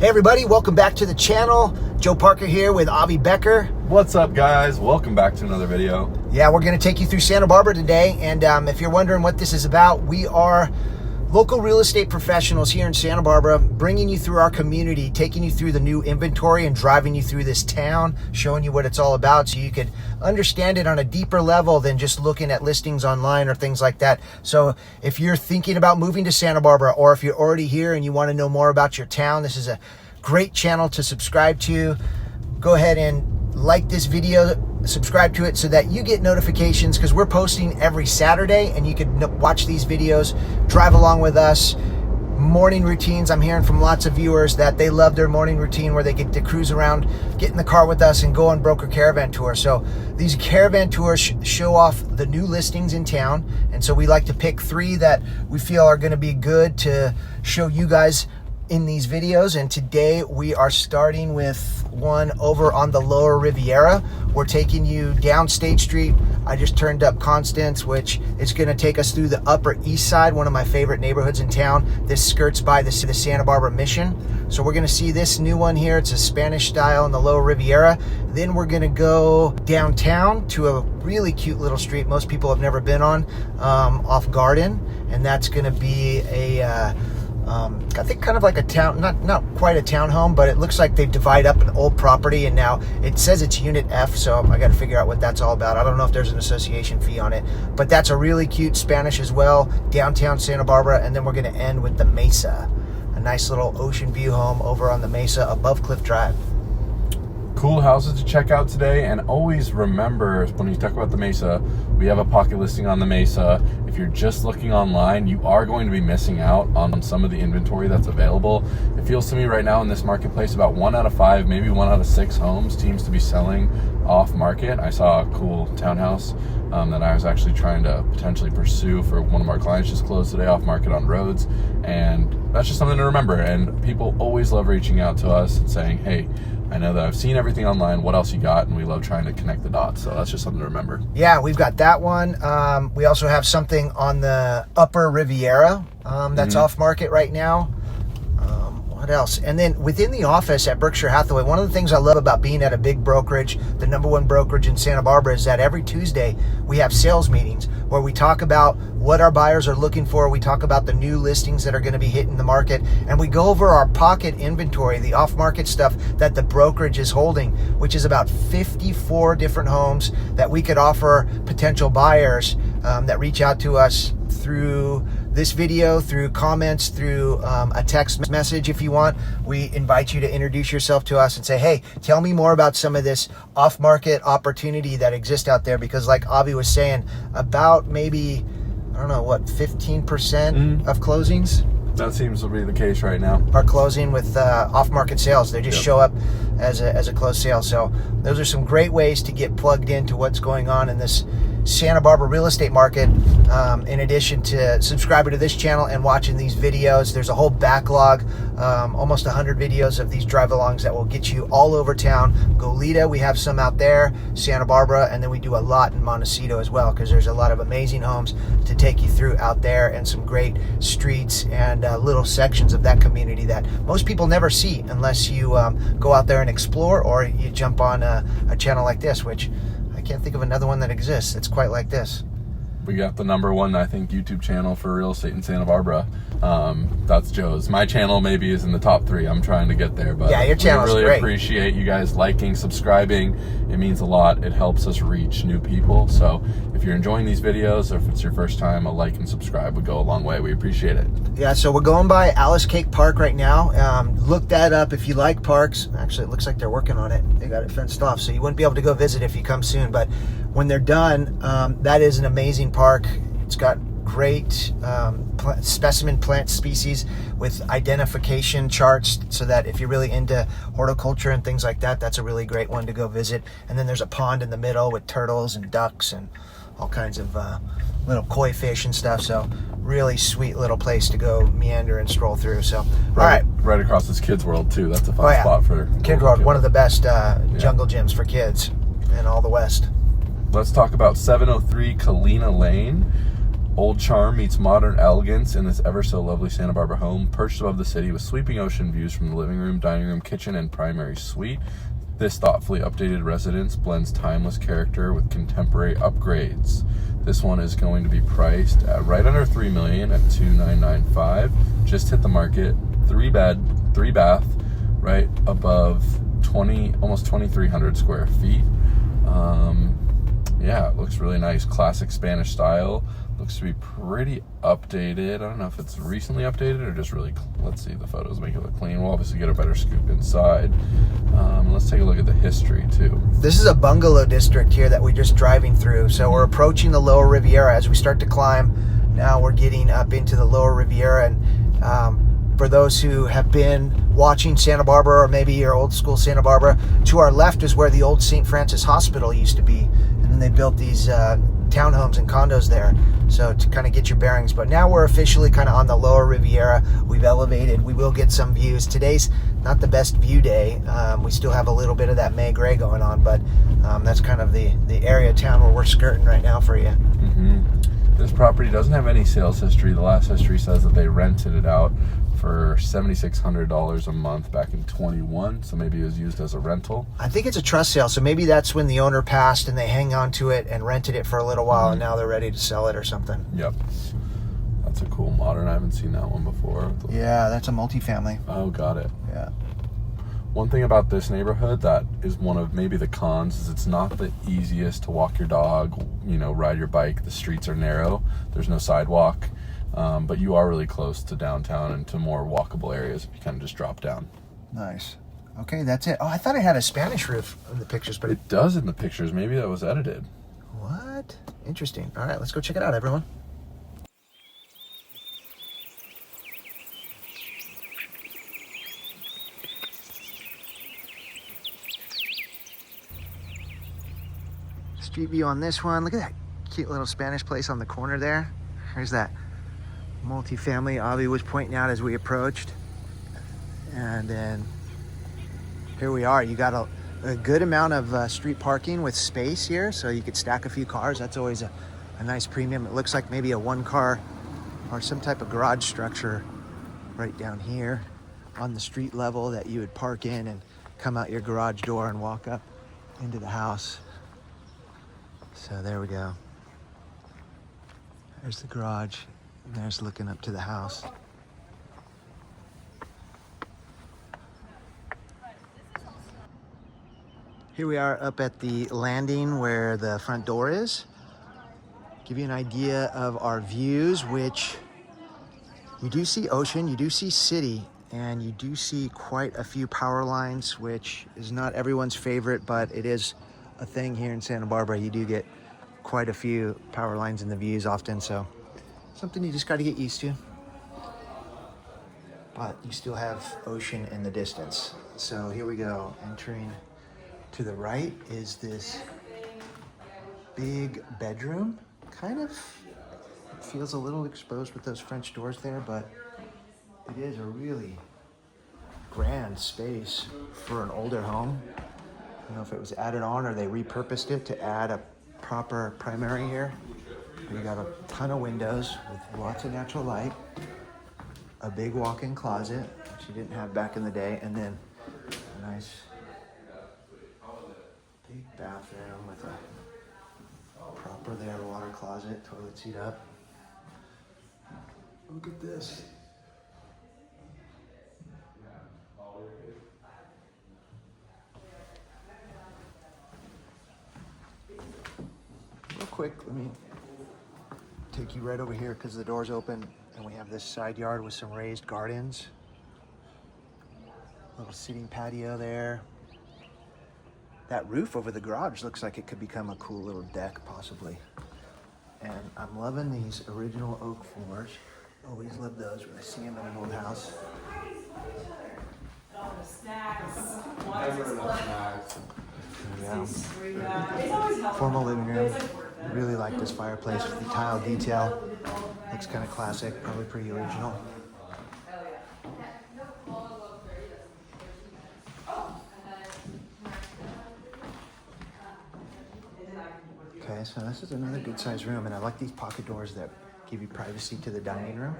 Hey everybody, welcome back to the channel. Joe Parker here with Avi Becker. What's up guys? Welcome back to another video. Yeah, we're going to take you through Santa Barbara today, and if you're wondering what this is about, we are local real estate professionals here in Santa Barbara, bringing you through our community, taking you through the new inventory and driving you through this town, showing you what it's all about so you could understand it on a deeper level than just looking at listings online or things like that. So if you're thinking about moving to Santa Barbara, or if you're already here and you want to know more about your town, this is a great channel to subscribe to. Go ahead and like this video, subscribe to it so that you get notifications, because we're posting every Saturday and you can watch these videos, drive along with us. Morning routines, I'm hearing from lots of viewers that they love their morning routine where they get to cruise around, get in the car with us and go on broker caravan tour. So these caravan tours show off the new listings in town, and so we like to pick 3 that we feel are going to be good to show you guys in these videos. And today we are starting with one over on the Lower Riviera. We're taking you down State Street. I just turned up Constance, which is going to take us through the Upper East Side, one of my favorite neighborhoods in town. This skirts by the Santa Barbara Mission. So we're going to see this new one here. It's a Spanish style in the Lower Riviera. Then we're going to go downtown to a really cute little street most people have never been on, off Garden, and that's going to be a I think kind of like a town, not quite a townhome, but it looks like they've divided up an old property, and now it says it's Unit F, so I got to figure out what that's all about. I don't know if there's an association fee on it, but that's a really cute Spanish as well, downtown Santa Barbara. And then we're going to end with the Mesa, a nice little ocean view home over on the Mesa above Cliff Drive. Cool houses to check out today, and always remember when you talk about the Mesa, we have a pocket listing on the Mesa. If you're just looking online, you are going to be missing out on some of the inventory that's available. It feels to me right now in this marketplace about 1 out of 5, maybe 1 out of 6 homes seems to be selling off market. I saw a cool townhouse that I was actually trying to potentially pursue for one of our clients, just closed today off market on Rhodes, and that's just something to remember. And people always love reaching out to us and saying, hey, I know that I've seen everything online, what else you got? And we love trying to connect the dots. So that's just something to remember. Yeah, we've got that one. We also have something on the Upper Riviera that's off market right now. What else? And then within the office at Berkshire Hathaway, one of the things I love about being at a big brokerage, the #1 brokerage in Santa Barbara, is that every Tuesday we have sales meetings where we talk about what our buyers are looking for. We talk about the new listings that are going to be hitting the market, and we go over our pocket inventory, the off-market stuff that the brokerage is holding, which is about 54 different homes that we could offer potential buyers that reach out to us through this video, through comments, through a text message. If you want, we invite you to introduce yourself to us and say, hey, tell me more about some of this off-market opportunity that exists out there, because like Avi was saying, about maybe, I don't know, what, 15% of closings? That seems to be the case right now. Are closing with off-market sales. They just show up as a closed sale. So those are some great ways to get plugged into what's going on in this Santa Barbara real estate market. In addition to subscribing to this channel and watching these videos, there's a whole backlog, almost 100 videos of these drive-alongs that will get you all over town. Goleta, we have some out there, Santa Barbara, and then we do a lot in Montecito as well, because there's a lot of amazing homes to take you through out there, and some great streets and little sections of that community that most people never see unless you go out there and explore, or you jump on a channel like this, which I can't think of another one that exists that's quite like this. We got the #1, I think, YouTube channel for real estate in Santa Barbara. That's Joe's. My channel maybe is in the top 3. I'm trying to get there, but yeah, your channel's really great. Appreciate you guys liking, subscribing. It means a lot. It helps us reach new people. So if you're enjoying these videos, or if it's your first time, a like and subscribe would go a long way. We appreciate it. Yeah, so we're going by Alice Cake Park right now. Look that up if you like parks. Actually, it looks like they're working on it. They got it fenced off, so you wouldn't be able to go visit if you come soon. But when they're done, that is an amazing park. It's got great specimen plant species with identification charts, so that if you're really into horticulture and things like that, that's a really great one to go visit. And then there's a pond in the middle with turtles and ducks and all kinds of little koi fish and stuff. So really sweet little place to go meander and stroll through. So right across this Kids World too. That's a fun spot for Kids World. One of the best jungle gyms for kids in all the West. Let's talk about 703 Colina Lane. Old charm meets modern elegance in this ever so lovely Santa Barbara home, perched above the city with sweeping ocean views from the living room, dining room, kitchen, and primary suite. This thoughtfully updated residence blends timeless character with contemporary upgrades. This one is going to be priced at right under $3 million at $2,995. Just hit the market. 3 bed, 3 bath, right above almost 2,300 square feet. Yeah, it looks really nice. Classic Spanish style. Looks to be pretty updated. I don't know if it's recently updated or just really, let's see the photos, make it look clean. We'll obviously get a better scoop inside. Let's take a look at the history too. This is a bungalow district here that we're just driving through. So we're approaching the Lower Riviera as we start to climb. Now we're getting up into the Lower Riviera, and for those who have been watching Santa Barbara, or maybe your old school Santa Barbara, to our left is where the old St. Francis Hospital used to be. And then they built these townhomes and condos there, so to kind of get your bearings. But now we're officially kind of on the Lower Riviera. We've elevated. We will get some views. Today's not the best view day. We still have a little bit of that May gray going on, but that's kind of the area of town where we're skirting right now for you. This property doesn't have any sales history. The last history says that they rented it out for $7,600 a month back in 21, so maybe it was used as a rental. I think it's a trust sale, so maybe that's when the owner passed and they hang on to it and rented it for a little while, and now they're ready to sell it or something. Yep. That's a cool modern. I haven't seen that one before. Yeah, that's a multifamily. Oh, got it. Yeah. One thing about this neighborhood that is one of maybe the cons is it's not the easiest to walk your dog, ride your bike. The streets are narrow. There's no sidewalk. But you are really close to downtown and to more walkable areas if you kind of just drop down. Nice. Okay, that's it. Oh, I thought it had a Spanish roof in the pictures, but it does in the pictures. Maybe that was edited. What? Interesting. All right, let's go check it out, everyone. Street view on this one. Look at that cute little Spanish place on the corner there. There's that multifamily Avi was pointing out as we approached. And then here we are. You got a good amount of street parking with space here, so you could stack a few cars. That's always a nice premium. It looks like maybe a 1-car or some type of garage structure right down here on the street level that you would park in and come out your garage door and walk up into the house. So there we go. There's the garage, and there's looking up to the house. Here we are up at the landing where the front door is. Give you an idea of our views, which you do see ocean, you do see city, and you do see quite a few power lines, which is not everyone's favorite, but it is a thing here in Santa Barbara. You do get quite a few power lines in the views often, so something you just got to get used to. But you still have ocean in the distance. So here we go. Entering to the right is this big bedroom. Kind of feels a little exposed with those French doors there, but it is a really grand space for an older home. I don't know if it was added on or they repurposed it to add a proper primary here. You got a ton of windows with lots of natural light, a big walk-in closet, which you didn't have back in the day, and then a nice big bathroom with a proper there water closet, toilet seat up. Look at this. Real quick, let me take you right over here because the door's open and we have this side yard with some raised gardens. Little seating patio there. That roof over the garage looks like it could become a cool little deck possibly. And I'm loving these original oak floors. Always love those when I see them in an old house. Yeah. Formal living room. Really like this fireplace with the tile detail. Looks kind of classic, probably pretty original. Okay, so this is another good sized room, and I like these pocket doors that give you privacy to the dining room.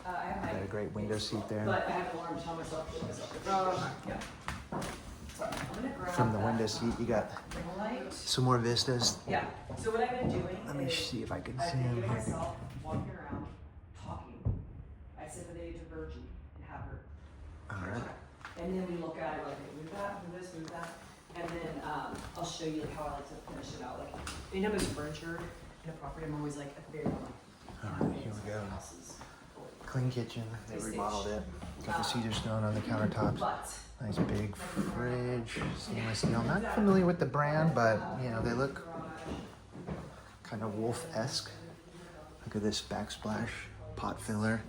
Got a great window seat there. But I have to learn to tell myself. Yeah. Sorry, I'm gonna grab From the window seat, you got light. some more vistas. Yeah. So what I've been doing Let me is see if I can I've see been him giving here. myself walking around, talking. I sit with a divergent and have her. All right. And then we look at it like, move that, move this, move that. And then I'll show you like how I like to finish it out. Like anytime there's furniture in a property, I'm always like at the very bottom. All right, here we go. Clean kitchen. They remodeled it. Got the cedar stone on the countertops. Nice big fridge. Stainless steel. I'm not familiar with the brand, but you know they look kind of wolf-esque. Look at this backsplash pot filler.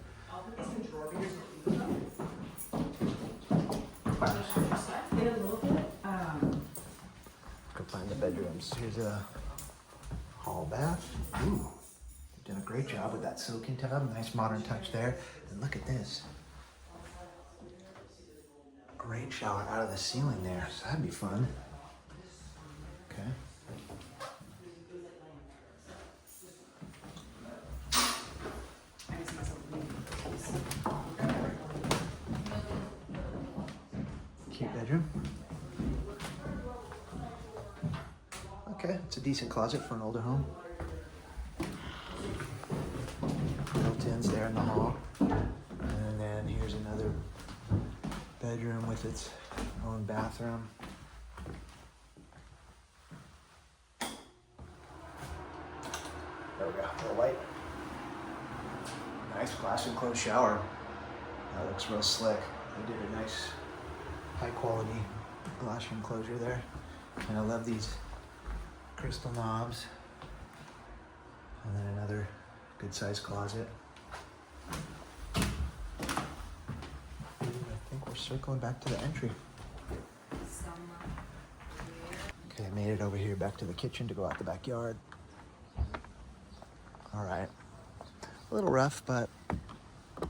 Go find the bedrooms. Here's a hall bath. Ooh, you've done a great job with that soaking tub. Nice modern touch there. And look at this. Great shower out of the ceiling there. So that'd be fun. Okay. Cute bedroom. Okay, it's a decent closet for an older home. Built-ins there in the hall. And then here's another bedroom with its own bathroom. There we go, a little light. Nice glass enclosed shower. That looks real slick. They did a nice high quality glass enclosure there. And I love these crystal knobs. And then another good sized closet. I think we're circling back to the entry. Okay, I made it over here back to the kitchen to go out the backyard. All right. A little rough, but kind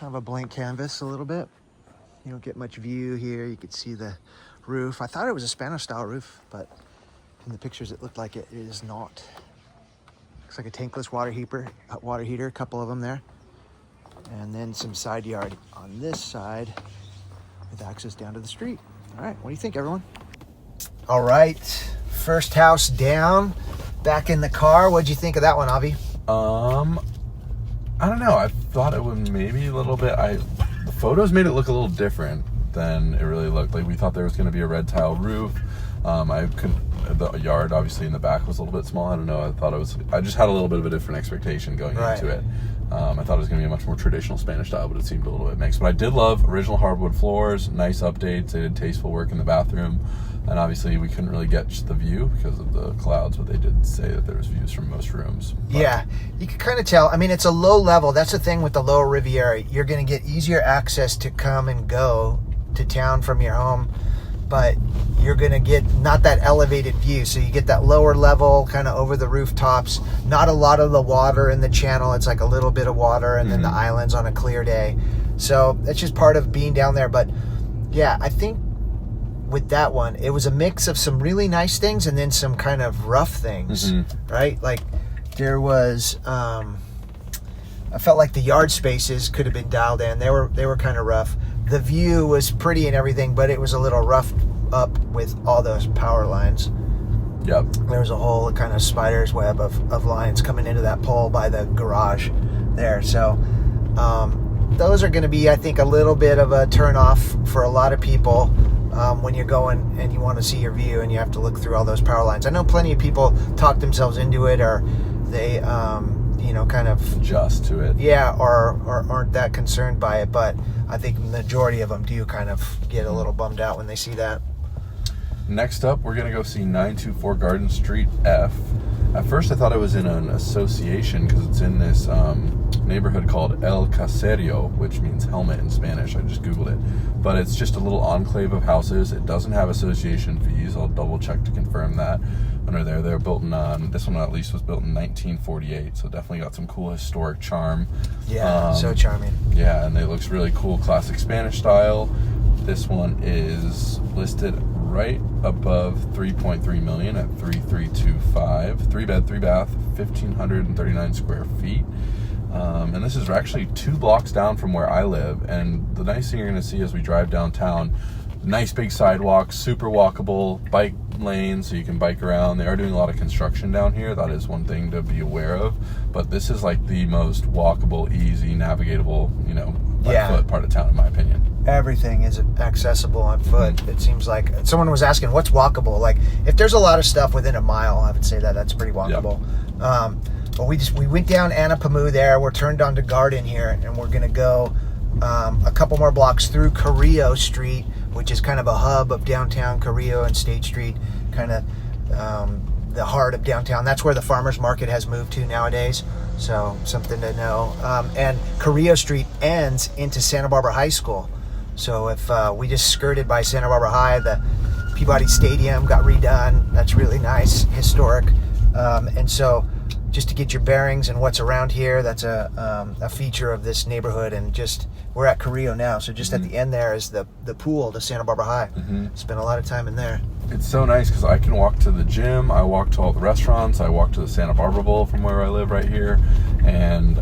of a blank canvas a little bit. You don't get much view here. You could see the roof. I thought it was a Spanish style roof, but in the pictures it looked like it is not. Looks like a tankless water heater, a couple of them there. And then some side yard on this side with access down to the street. All right, what do you think, everyone? All right, first house down, back in the car. What'd you think of that one, Avi? I don't know. I thought it would maybe a little bit. The photos made it look a little different than it really looked. Like we thought there was going to be a red tile roof. The yard obviously in the back was a little bit small. I don't know. I just had a little bit of a different expectation going into it. I thought it was going to be a much more traditional Spanish style, but it seemed a little bit mixed. But I did love original hardwood floors, nice updates. They did tasteful work in the bathroom. And obviously we couldn't really get the view because of the clouds, but they did say that there was views from most rooms. But yeah, you can kind of tell. I mean, it's a low level. That's the thing with the Lower Riviera. You're going to get easier access to come and go to town from your home, but you're going to get not that elevated view. So you get that lower level kind of over the rooftops, not a lot of the water in the channel. It's like a little bit of water and then the islands on a clear day. So that's just part of being down there. But yeah, I think with that one, it was a mix of some really nice things and then some kind of rough things, right? Like there was, I felt like the yard spaces could have been dialed in. They were kind of rough. The view was pretty and everything, but it was a little roughed up with all those power lines. Yep. There was a whole kind of spider's web of lines coming into that pole by the garage there. So those are going to be, I think, a little bit of a turn off for a lot of people when you're going and you want to see your view and you have to look through all those power lines. I know plenty of people talk themselves into it, or they kind of adjust to it. Yeah, or aren't that concerned by it, but I think the majority of them do kind of get a little bummed out when they see that. Next up, we're going to go see 924 Garden Street F. At first, I thought it was in an association because it's in this neighborhood called El Caserio, which means helmet in Spanish. I just Googled it. But it's just a little enclave of houses. It doesn't have association fees. I'll double check to confirm that. Under there, they're built in, this one at least was built in 1948, so definitely got some cool historic charm. Yeah, so charming. Yeah, and it looks really cool, classic Spanish style. This one is listed right above $3.3 million at $3,325. 3 bed, 3 bath, 1,539 square feet. And this is actually 2 blocks down from where I live. And the nice thing you're going to see as we drive downtown, nice big sidewalks, super walkable, bike lanes so you can bike around. They are doing a lot of construction down here. That is one thing to be aware of. But this is like the most walkable, easy, navigatable, by foot part of town, in my opinion. Everything is accessible on foot. It seems like someone was asking what's walkable. Like if there's a lot of stuff within a mile, I would say that's pretty walkable. Yep. But we went down Anapamu there. We're turned onto Garden here, and we're gonna go a couple more blocks through Carrillo Street, which is kind of a hub of downtown Carrillo and State Street, kind of the heart of downtown. That's where the farmers market has moved to nowadays. So something to know. And Carrillo Street ends into Santa Barbara High School. So if we just skirted by Santa Barbara High, the Peabody Stadium got redone. That's really nice, historic. And so just to get your bearings and what's around here, that's a feature of this neighborhood. And just we're at Carrillo now, so just at the end there is the pool to Santa Barbara High. Spent a lot of time in there. It's so nice because I can walk to the gym, I walk to all the restaurants, I walk to the Santa Barbara Bowl from where I live right here, and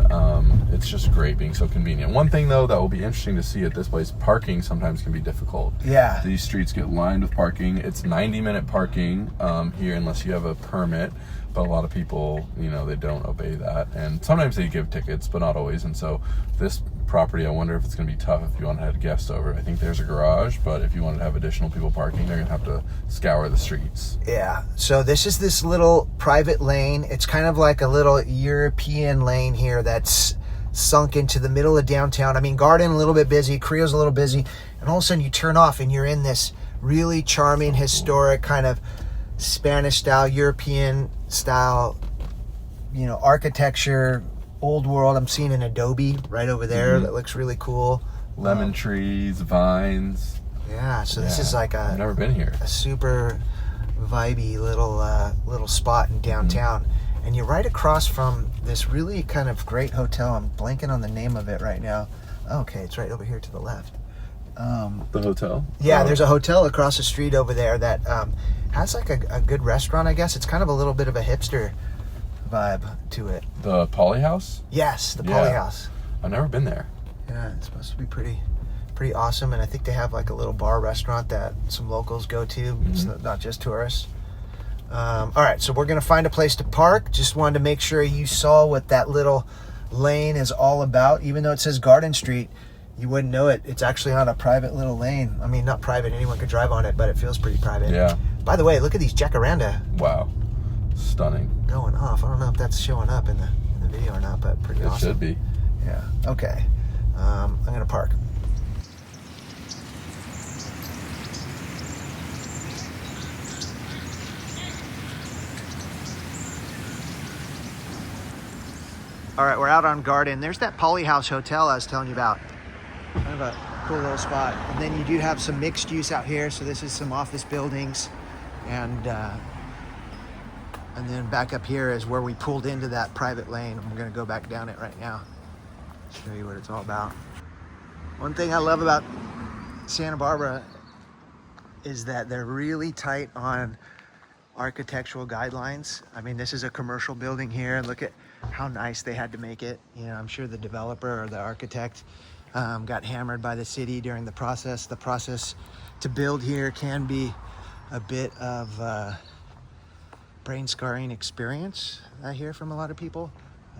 it's just great being so convenient. One thing though that will be interesting to see at this place, parking sometimes can be difficult. Yeah. These streets get lined with parking. It's 90-minute parking here unless you have a permit, but a lot of people, they don't obey that, and sometimes they give tickets, but not always. And so this property, I wonder if it's going to be tough if you want to have guests over. I think there's a garage, but if you wanted to have additional people parking, they're going to have to scour the streets. Yeah. So this is this little private lane. It's kind of like a little European lane here that's sunk into the middle of downtown. I mean, Garden a little bit busy, Carrillo's a little busy, and all of a sudden you turn off and you're in this really charming, historic kind of Spanish style, European style, architecture, old world. I'm seeing an adobe right over there that looks really cool. Lemon trees, vines. Yeah, so this is like I've never been here. A super vibey little spot in downtown. And you're right across from this really kind of great hotel. I'm blanking on the name of it right now. Okay, it's right over here to the left. The hotel? Yeah, there's a hotel across the street over there that has like a good restaurant, I guess. It's kind of a little bit of a hipster vibe to it. The Poly House? Yes, the Poly House. I've never been there. Yeah, it's supposed to be pretty awesome. And I think they have like a little bar restaurant that some locals go to. It's not just tourists. All right, so we're going to find a place to park. Just wanted to make sure you saw what that little lane is all about. Even though it says Garden Street, you wouldn't know it. It's actually on a private little lane. I mean, not private. Anyone could drive on it, but it feels pretty private. Yeah. By the way, look at these jacaranda. Wow. Stunning. Going off. I don't know if that's showing up in the video or not, but pretty awesome. It should be. Yeah. Okay. I'm going to park. All right, we're out on Garden. There's that Poly House Hotel I was telling you about. Kind of a cool little spot. And then you do have some mixed use out here. So this is some office buildings. And then back up here is where we pulled into that private lane. And we're going to go back down it right now. Show you what it's all about. One thing I love about Santa Barbara is that they're really tight on architectural guidelines. I mean, this is a commercial building here, and look at how nice they had to make it. I'm sure the developer or the architect got hammered by the city during the process. The process to build here can be a bit of a brain scarring experience, I hear from a lot of people.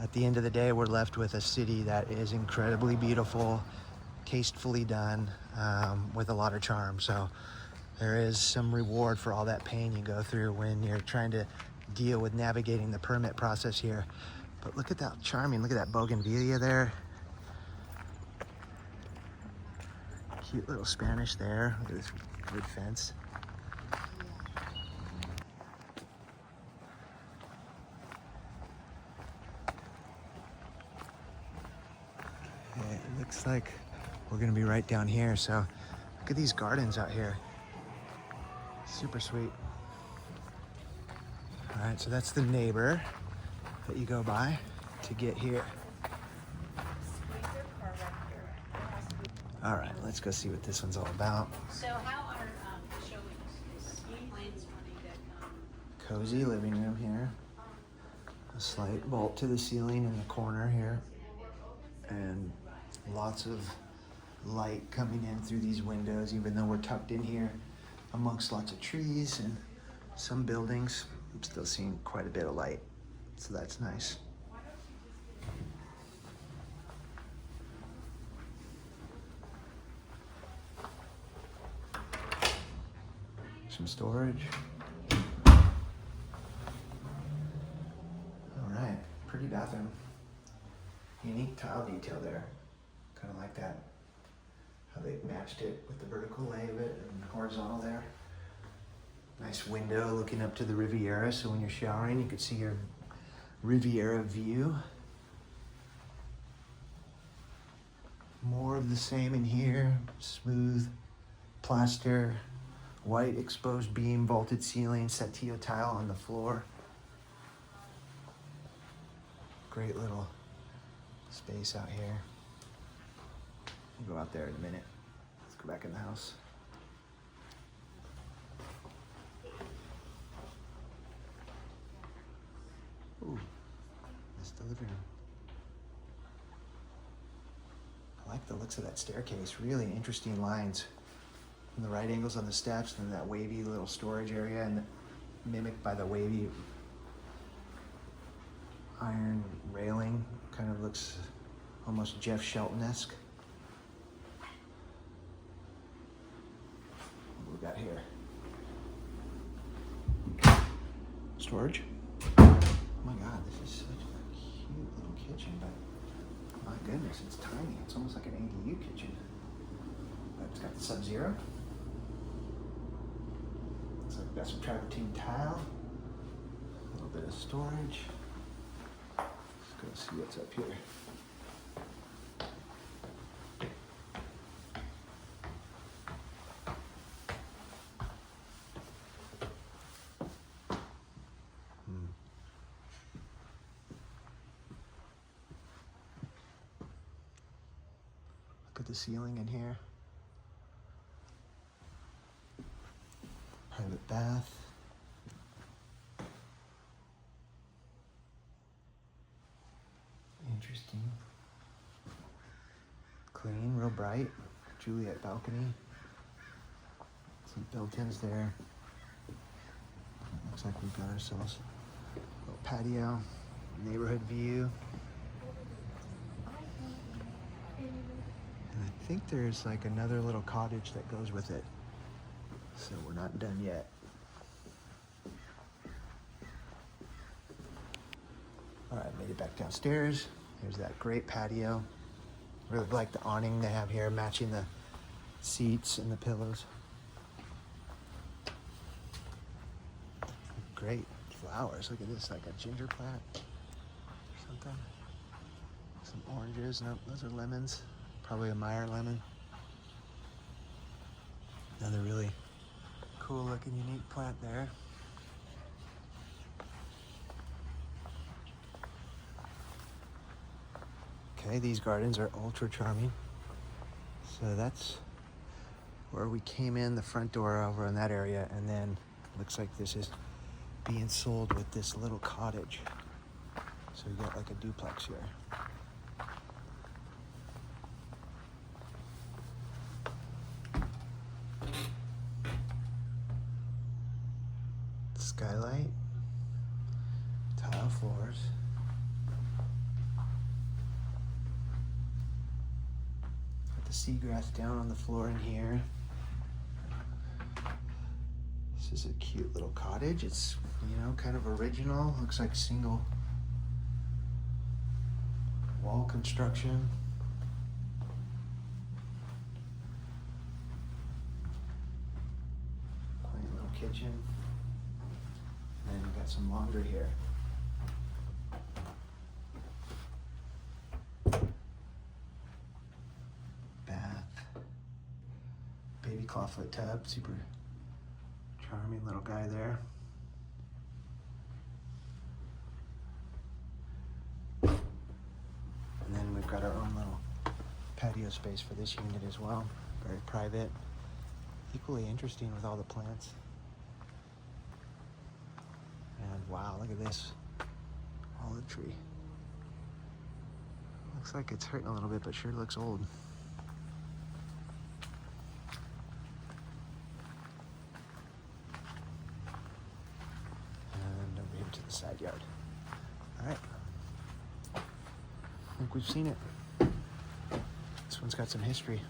At the end of the day, we're left with a city that is incredibly beautiful, tastefully done, with a lot of charm. So there is some reward for all that pain you go through when you're trying to deal with navigating the permit process here. But look at that charming, look at that bougainvillea there. Cute little Spanish there. Look at this wood fence. Okay, it looks like we're gonna be right down here. So look at these gardens out here. Super sweet. All right, so that's the neighbor that you go by to get here. All right, let's go see what this one's all about. So how are showings? Is plans wanting to come? Cozy living room here. A slight vault to the ceiling in the corner here, and lots of light coming in through these windows, even though we're tucked in here amongst lots of trees and some buildings. I'm still seeing quite a bit of light, so that's nice. Some storage. All right, pretty bathroom. Unique tile detail there. Kind of like that, how they matched it with the vertical lay of it and horizontal there. Nice window looking up to the Riviera, so when you're showering you can see your Riviera view. More of the same in here. Smooth plaster, white exposed beam, vaulted ceiling, Satio tile on the floor. Great little space out here. We'll go out there in a minute. Let's go back in the house. Ooh, that's the living room. I like the looks of that staircase. Really interesting lines. And the right angles on the steps, and that wavy little storage area, and mimicked by the wavy iron railing. Kind of looks almost Jeff Shelton-esque. What we got here? Storage. Oh my God, this is such a cute little kitchen, but my goodness, it's tiny. It's almost like an ADU kitchen. But it's got the Sub-Zero. Looks like we've got some travertine tile. A little bit of storage. Let's go see what's up here. Look at the ceiling in here. Private bath. Interesting. Clean, real bright. Juliet balcony. Some built-ins there. Looks like we've got ourselves a little patio, neighborhood view. And I think there's like another little cottage that goes with it. So we're not done yet. All right, made it back downstairs. There's that great patio. Really like the awning they have here, matching the seats and the pillows. Great flowers. Look at this, like a ginger plant or something. Some oranges. Nope, those are lemons. Probably a Meyer lemon. Another really cool looking unique plant there. Okay, these gardens are ultra charming. So that's where we came in, the front door over in that area, and then looks like this is being sold with this little cottage. So we got like a duplex here. Skylight, tile floors. Got the seagrass down on the floor in here. This is a cute little cottage. It's, you know, kind of original. Looks like single wall construction. Quaint little kitchen. And then we've got some laundry here. Bath. Baby clawfoot tub. Super charming little guy there. And then we've got our own little patio space for this unit as well. Very private. Equally interesting with all the plants. And wow, look at this. Olive tree. Looks like it's hurting a little bit, but sure looks old. And over here to the side yard. All right. I think we've seen it. This one's got some history.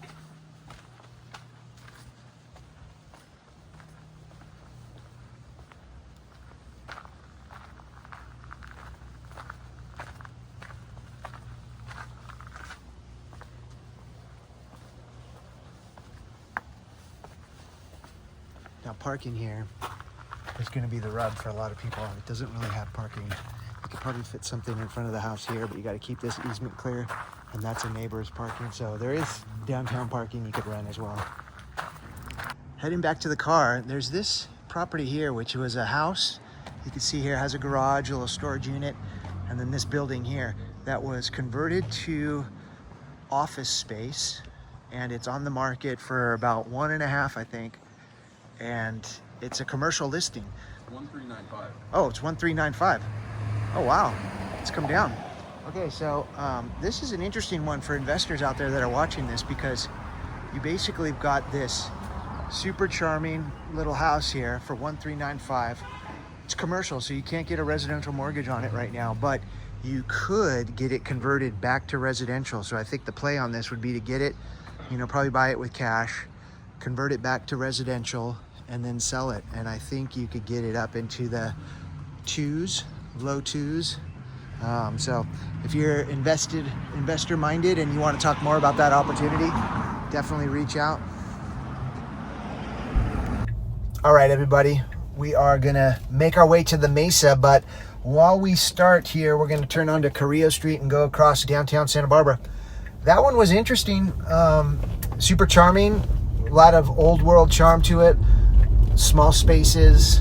Now parking here is going to be the rub for a lot of people. It doesn't really have parking. You could probably fit something in front of the house here, but you got to keep this easement clear, and that's a neighbor's parking. So there is downtown parking you could rent as well. Heading back to the car, there's this property here, which was a house. You can see here has a garage, a little storage unit, and then this building here that was converted to office space, and it's on the market for about 1.5, I think. And it's a commercial listing. 1395. Oh, it's 1395. Oh wow, it's come down. Okay, so this is an interesting one for investors out there that are watching this, because you basically have got this super charming little house here for 1395. It's commercial, so you can't get a residential mortgage on it right now, but you could get it converted back to residential. So I think the play on this would be to get it, probably buy it with cash, convert it back to residential, and then sell it. And I think you could get it up into the low twos. So if you're investor minded and you want to talk more about that opportunity, definitely reach out. All right, everybody, we are gonna make our way to the Mesa, but while we start here, we're gonna turn onto Carrillo Street and go across downtown Santa Barbara. That one was interesting, super charming, a lot of old world charm to it. Small spaces,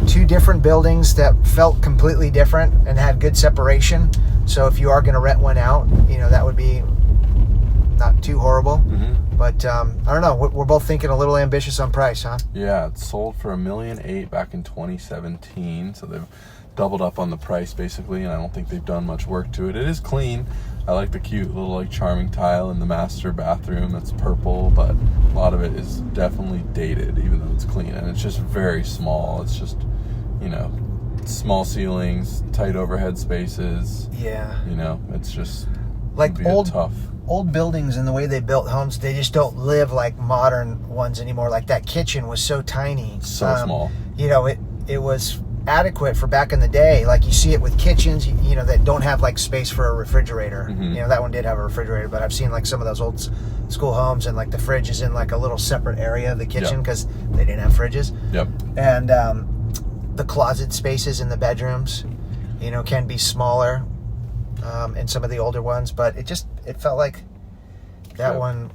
two different buildings that felt completely different and had good separation. So if you are going to rent one out, that would be not too horrible. But I don't know. We're both thinking a little ambitious on price, huh? Yeah, it sold for $1.8 million back in 2017. So they've doubled up on the price basically, and I don't think they've done much work to it. It is clean. I like the cute little charming tile in the master bathroom. It's purple, but a lot of it is definitely dated, even though it's clean. And it's just very small. It's just, small ceilings, tight overhead spaces. Yeah. It's just like tough. Old buildings and the way they built homes, they just don't live like modern ones anymore. Like that kitchen was so tiny. So small. It was adequate for back in the day. Like you see it with kitchens, that don't have like space for a refrigerator. That one did have a refrigerator, but I've seen like some of those old school homes and like the fridge is in like a little separate area of the kitchen because they didn't have fridges. Yep. And the closet spaces in the bedrooms, can be smaller in some of the older ones, but it felt like that one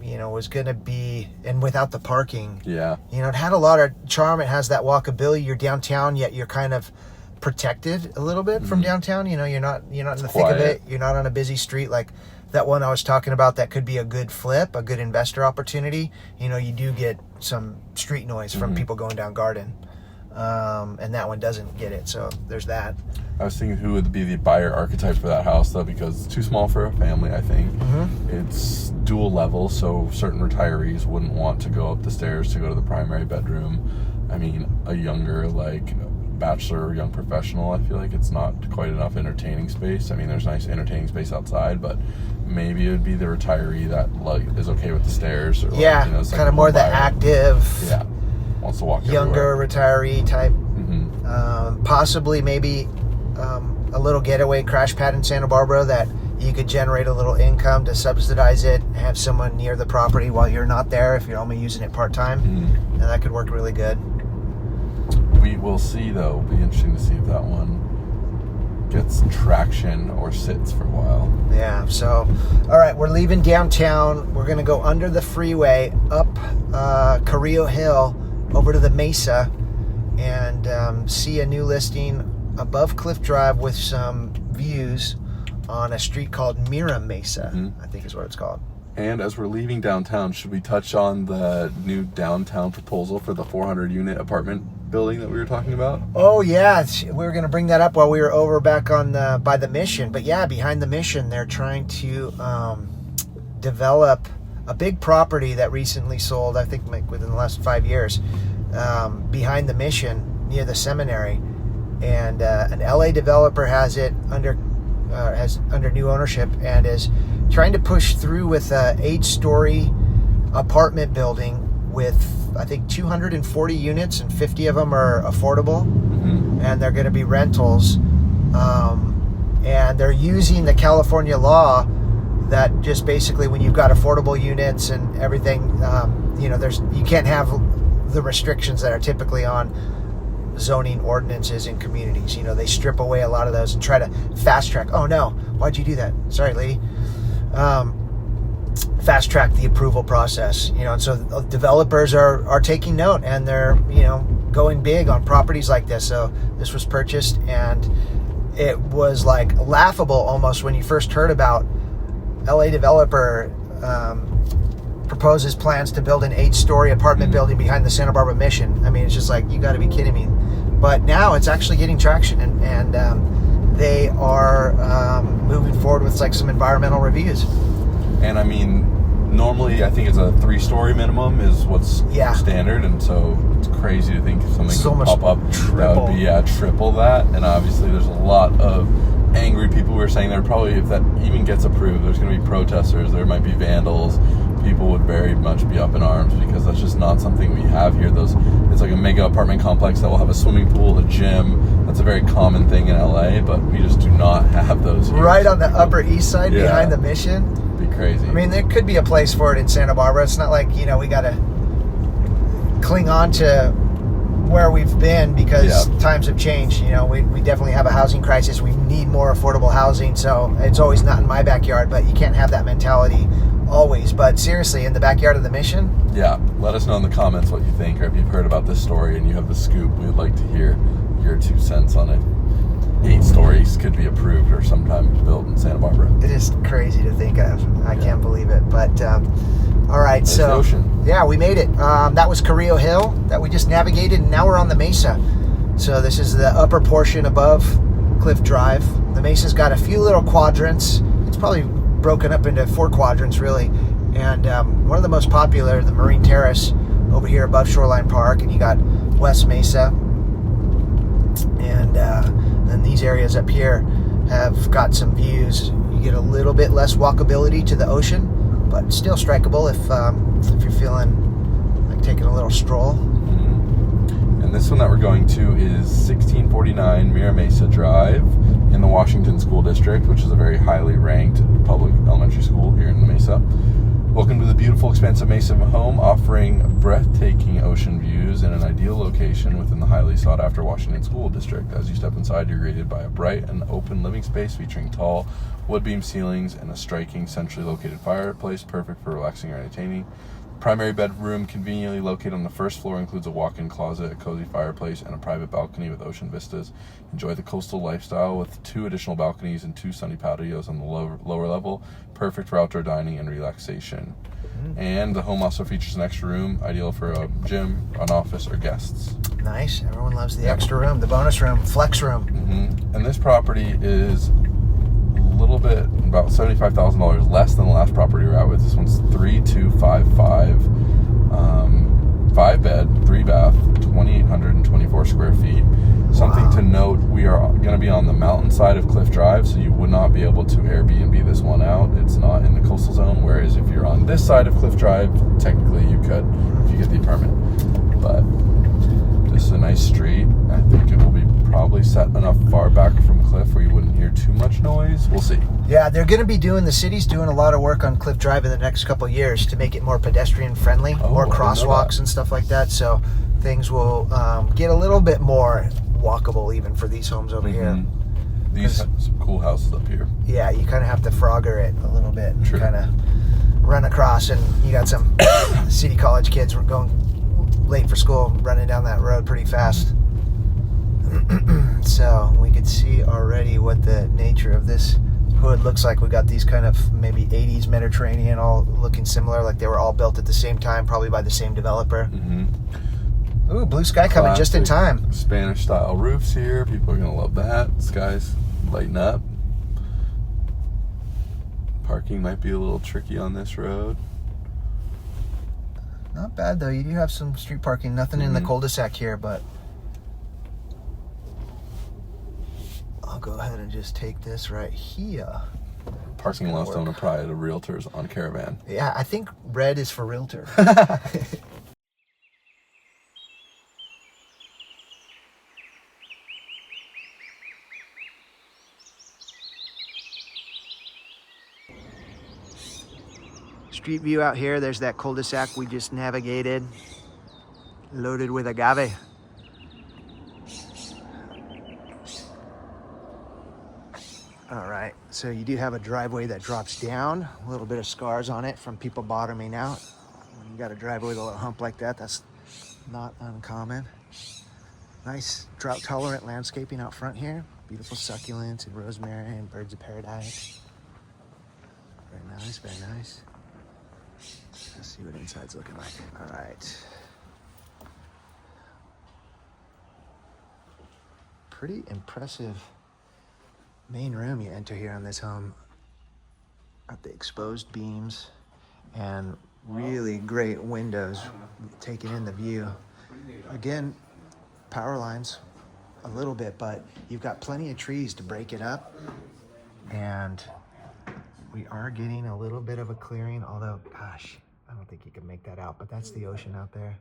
was going to be, and without the parking. Yeah. It had a lot of charm. It has that walkability. You're downtown, yet you're kind of protected a little bit from downtown. You're not in the thick of it. You're not on a busy street like that one I was talking about. That could be a good flip, a good investor opportunity. You do get some street noise from people going down Garden. And that one doesn't get it. So there's that. I was thinking who would be the buyer archetype for that house, though, because it's too small for a family, I think. It's dual level, so certain retirees wouldn't want to go up the stairs to go to the primary bedroom. I mean, a younger, bachelor or young professional, I feel like it's not quite enough entertaining space. I mean, there's nice entertaining space outside, but maybe it would be the retiree that, is okay with the stairs. Or, it's kind of more the active... Yeah. Wants to walk younger everywhere. Retiree type, possibly maybe a little getaway crash pad in Santa Barbara that you could generate a little income to subsidize it, have someone near the property while you're not there if you're only using it part-time, and that could work really good. We will see, though. It'll be interesting to see if that one gets traction or sits for a while. Yeah, so, all right, we're leaving downtown. We're going to go under the freeway, up Carrillo Hill, over to the Mesa, and see a new listing above Cliff Drive with some views on a street called Miramesa, I think is what it's called. And as we're leaving downtown, should we touch on the new downtown proposal for the 400-unit apartment building that we were talking about? Oh, yeah. We were going to bring that up while we were over back on by the Mission. But yeah, behind the Mission, they're trying to develop a big property that recently sold, I think like within the last 5 years, behind the Mission near the seminary. And an LA developer has it under new ownership and is trying to push through with a 8-story apartment building with, I think, 240 units, and 50 of them are affordable. Mm-hmm. And they're going to be rentals. And they're using the California law that just basically when you've got affordable units and everything, you can't have the restrictions that are typically on zoning ordinances in communities. They strip away a lot of those and try to fast track. Oh no, why'd you do that? Sorry, lady. Fast track the approval process, and so developers are taking note, and they're, going big on properties like this. So this was purchased, and it was like laughable almost when you first heard about LA developer proposes plans to build an 8-story apartment building behind the Santa Barbara Mission. I mean, it's just like, you got to be kidding me. But now it's actually getting traction, and they are moving forward with like some environmental reviews. And I mean, normally I think it's a 3-story minimum is what's standard, and so it's crazy to think something could pop up that would be triple that. And obviously there's a lot of angry people who are saying there probably, if that even gets approved, there's going to be protesters, there might be vandals. People would very much be up in arms because that's just not something we have here. It's like a mega apartment complex that will have a swimming pool, a gym. That's a very common thing in LA, but we just do not have those here. Right on the Upper East Side behind the Mission. It'd be crazy. I mean, there could be a place for it in Santa Barbara. It's not like, we got to cling on to where we've been because times have changed. We definitely have a housing crisis. We need more affordable housing, so it's always not in my backyard, but you can't have that mentality always. But seriously, in the backyard of the Mission? Yeah, let us know in the comments what you think, or if you've heard about this story and you have the scoop. We would like to hear your 2 cents on it. 8 stories could be approved or sometime built in Santa Barbara. It is crazy to think of. I can't believe it. But all right, there's so the ocean. Yeah, we made it. That was Carrillo Hill that we just navigated, and now we're on the Mesa. So this is the upper portion above Cliff Drive. The Mesa's got a few little quadrants. It's probably broken up into 4 quadrants really, and one of the most popular, the Marine Terrace over here above Shoreline Park, and you got West Mesa, and then these areas up here have got some views. You get a little bit less walkability to the ocean, but still strikeable if you're feeling like taking a little stroll. And this one that we're going to is 1649 Miramesa Drive in the Washington School District, which is a very highly ranked public elementary school here in the Mesa. Welcome to the beautiful, expansive Mesa home, offering breathtaking ocean views in an ideal location within the highly sought-after Washington School District. As you step inside, you're greeted by a bright and open living space featuring tall wood-beam ceilings and a striking, centrally located fireplace, perfect for relaxing or entertaining. Primary bedroom, conveniently located on the first floor, includes a walk-in closet, a cozy fireplace, and a private balcony with ocean vistas. Enjoy the coastal lifestyle with 2 additional balconies and 2 sunny patios on the lower level, perfect for outdoor dining and relaxation. And the home also features an extra room, ideal for a gym, an office, or guests. Nice. Everyone loves the extra room, the bonus room, flex room. And this property is a little bit, about $75,000 less than the last property we're at with. This one's 3255, 5 bed, 3 bath, 2,824 square feet. Something to note, we are going to be on the mountainside of Cliff Drive, so you would not be able to Airbnb this one out. It's not in the coastal zone, whereas if you're on this side of Cliff Drive, technically you could if you get the permit. But this is a nice street. I think it will be probably set enough far back from Cliff where you wouldn't hear too much noise. We'll see. Yeah, they're going to be the city's doing a lot of work on Cliff Drive in the next couple of years to make it more pedestrian friendly, more crosswalks and stuff like that. So things will get a little bit more walkable even for these homes over here. These have some cool houses up here. Yeah, you kind of have to Frogger it a little bit and kind of run across, and you got some city college kids going late for school running down that road pretty fast. So we could see already what the nature of this hood looks like we got these kind of maybe 80s Mediterranean, all looking similar, like they were all built at the same time, probably by the same developer. Ooh, blue sky coming just in time. Spanish style roofs here. People are gonna love that. Sky's lighting up. Parking might be a little tricky on this road. Not bad though. You do have some street parking. Nothing in the cul-de-sac here, but I'll go ahead and just take this right here. Parking lots don't apply to realtors on Caravan. Yeah, I think red is for realtor. Street view out here. There's that cul-de-sac we just navigated, loaded with agave. All right, so you do have a driveway that drops down, a little bit of scars on it from people bottoming out. When you got a driveway with a little hump like that, that's not uncommon. Nice drought-tolerant landscaping out front here. Beautiful succulents and rosemary and birds of paradise. Very nice, very nice. Let's see what inside's looking like. All right. Pretty impressive main room you enter here on this home. Got the exposed beams and really great windows taking in the view. Again, power lines a little bit, but you've got plenty of trees to break it up. And we are getting a little bit of a clearing, although, gosh, I don't think you can make that out, but that's the ocean out there.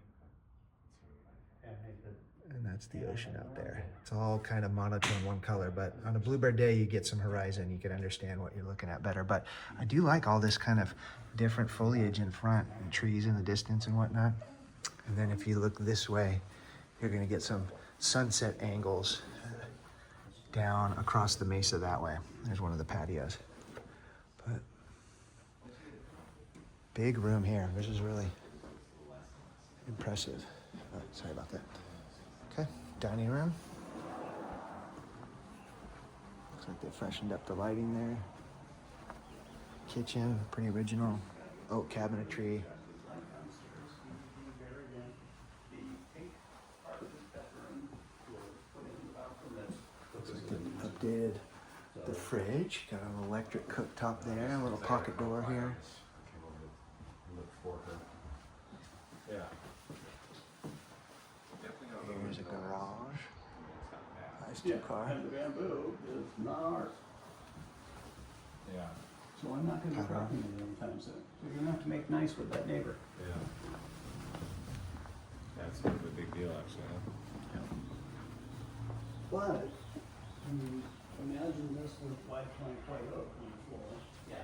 And that's the ocean out there. It's all kind of monotone, one color, but on a bluebird day, you get some horizon. You can understand what you're looking at better. But I do like all this kind of different foliage in front and trees in the distance and whatnot. And then if you look this way, you're gonna get some sunset angles down across the mesa that way. There's one of the patios. But big room here. This is really impressive. Oh, sorry about that. Okay, dining room. Looks like they freshened up the lighting there. Kitchen, pretty original. Oak cabinetry. Looks like they updated the fridge. Got an electric cooktop there. A little pocket door here. Here's a garage. Nice two-car. And the bamboo is not ours. Yeah. So I'm not gonna be cropping it anytime soon. So you're gonna have to make nice with that neighbor. Yeah. That's a big deal, actually. Huh? But, I mean, imagine this with white plank, white oak on the floor. Yeah.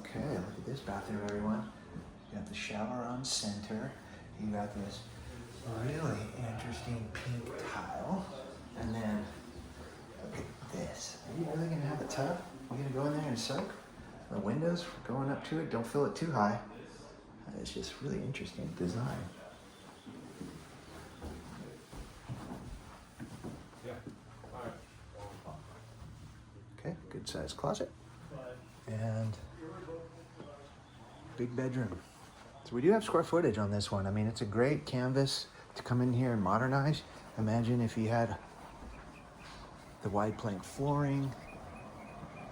Okay, look at this bathroom, everyone. You got the shower on center. You got this really interesting pink tile. And then, look at this. Are you really gonna have a tub? You gonna go in there and soak? The windows going up to it, don't fill it too high. It's just really interesting design. Yeah. All right. Okay, good sized closet. And big bedroom. So we do have square footage on this one. I mean, it's a great canvas to come in here and modernize. Imagine if you had the wide plank flooring,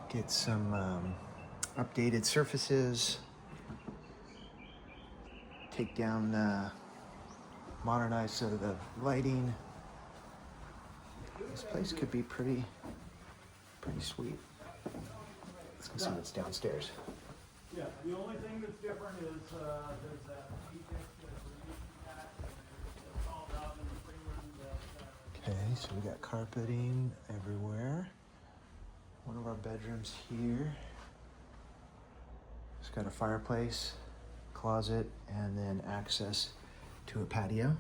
get some updated surfaces, take down modernize some of the lighting. This place could be pretty sweet. Let's go see what's downstairs. Yeah, the only thing that's different is, there's that all out in the spring room that, Okay, so we got carpeting everywhere. One of our bedrooms here. It's got a fireplace, closet, and then access to a patio.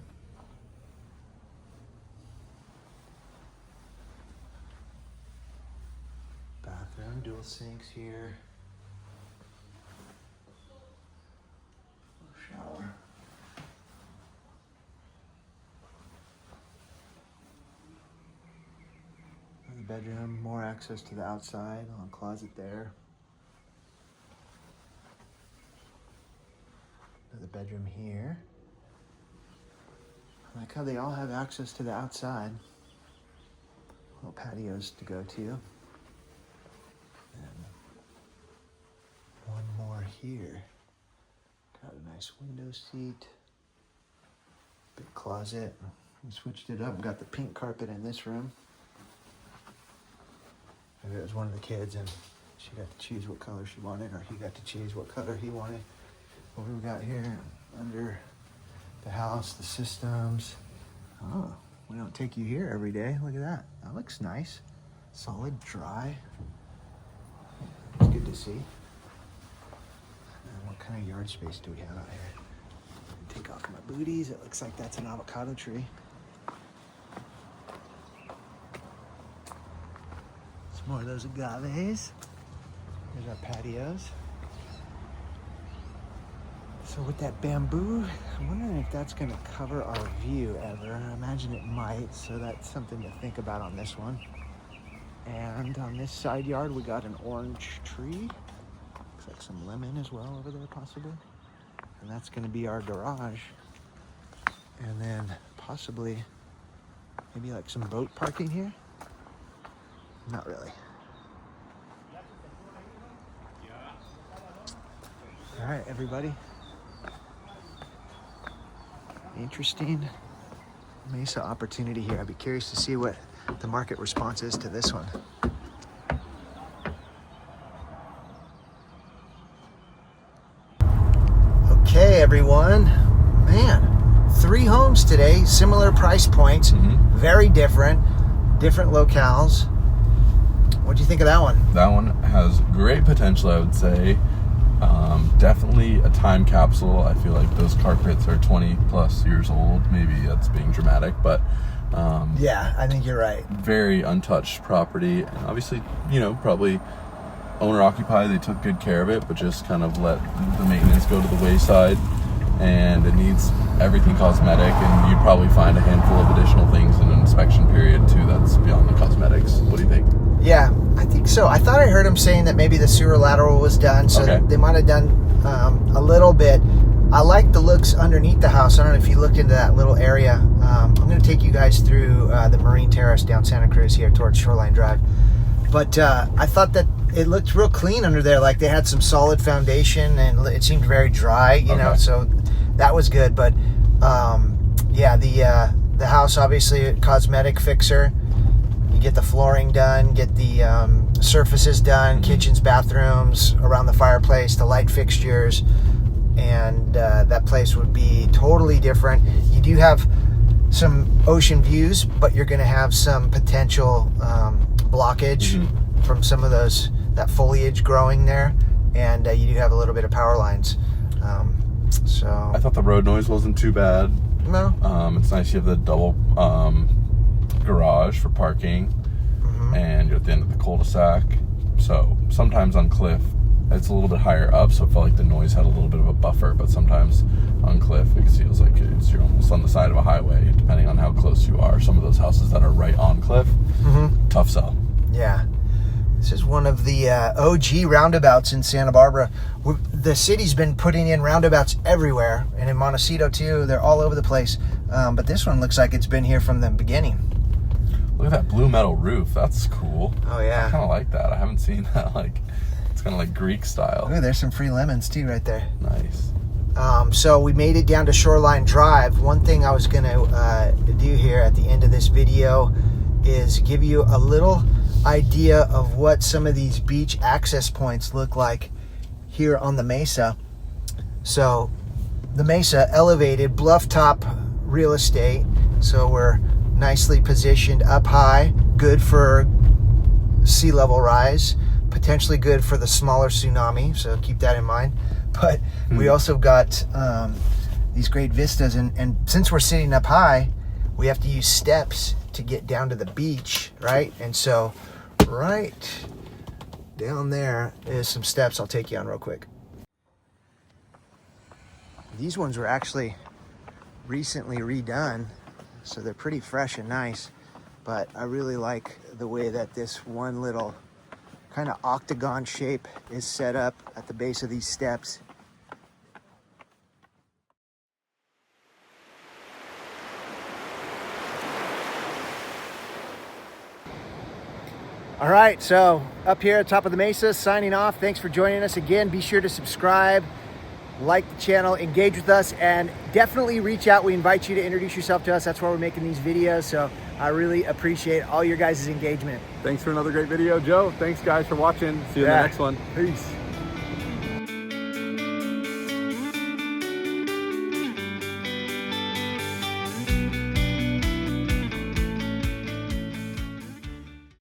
Bathroom, dual sinks here. Shower. The bedroom, more access to the outside, on closet there. Another bedroom here. I like how they all have access to the outside. Little patios to go to. And one more here. Got a nice window seat. Big closet. We switched it up. Got the pink carpet in this room. Maybe it was one of the kids and she got to choose what color she wanted, or he got to choose what color he wanted. What we got here under the house, the systems. Oh, we don't take you here every day. Look at that. That looks nice. Solid, dry. It's good to see. And what kind of yard space do we have out here? Take off my booties. It looks like that's an avocado tree. Some more of those agaves. Here's our patios. So with that bamboo, I'm wondering if that's gonna cover our view ever. I imagine it might, so that's something to think about on this one. And on this side yard, we got an orange tree. Looks like some lemon as well over there, possibly. And that's gonna be our garage. And then possibly, maybe like some boat parking here? Not really. All right, everybody. Interesting Mesa opportunity here. I'd be curious to see what the market response is to this one. Okay, everyone. Man, 3 homes today, similar price points, very different locales. What do you think of that one? That one has great potential, I would say. Definitely a time capsule. I feel like those carpets are 20 plus years old. Maybe that's being dramatic, but yeah, I think you're right. Very untouched property. And obviously, you know, probably owner occupied. They took good care of it, but just kind of let the maintenance go to the wayside. And it needs everything cosmetic, and you'd probably find a handful of additional things in an inspection period too that's beyond the cosmetics. What do you think? Yeah, I think so. I thought I heard him saying that maybe the sewer lateral was done, so Okay. they might have done a little bit. I like the looks underneath the house. I don't know if you looked into that little area. I'm going to take you guys through the Marine Terrace down Santa Cruz here towards Shoreline Drive. But I thought that it looked real clean under there. Like they had some solid foundation, and it seemed very dry, you know, so that was good. But yeah, the house, obviously a cosmetic fixer. You get the flooring done, get the surfaces done, kitchens, bathrooms, around the fireplace, the light fixtures, and that place would be totally different. You do have some ocean views, but you're going to have some potential blockage from some of that foliage growing there, and you do have a little bit of power lines. So I thought the road noise wasn't too bad. No. It's nice you have the double garage for parking, and you're at the end of the cul-de-sac. So sometimes on Cliff, it's a little bit higher up, so it felt like the noise had a little bit of a buffer. But sometimes on Cliff, it feels like you're almost on the side of a highway, depending on how close you are. Some of those houses that are right on Cliff, tough sell. Yeah. This is one of the OG roundabouts in Santa Barbara. The city's been putting in roundabouts everywhere, and in Montecito too. They're all over the place. But this one looks like it's been here from the beginning. Look at that blue metal roof. That's cool. Oh, yeah. I kind of like that. I haven't seen that. Like, it's kind of like Greek style. Ooh, there's some free lemons too right there. Nice. So we made it down to Shoreline Drive. One thing I was going to do here at the end of this video is give you a little idea of what some of these beach access points look like here on the Mesa. So the Mesa, elevated bluff top real estate, so we're nicely positioned up high, good for sea level rise, potentially good for the smaller tsunami, so keep that in mind. But we also got these great vistas, and since we're sitting up high, we have to use steps to get down to the beach, right? And so right down there is some steps I'll take you on real quick. These ones were actually recently redone, so they're pretty fresh and nice. but I really like the way that this one little kind of octagon shape is set up at the base of these steps. All right, so up here at the top of the Mesa, signing off. Thanks for joining us again. Be sure to subscribe, like the channel, engage with us, and definitely reach out. We invite you to introduce yourself to us. That's why we're making these videos. So I really appreciate all your guys' engagement. Thanks for another great video, Joe. Thanks guys for watching. See you in the next one. Peace.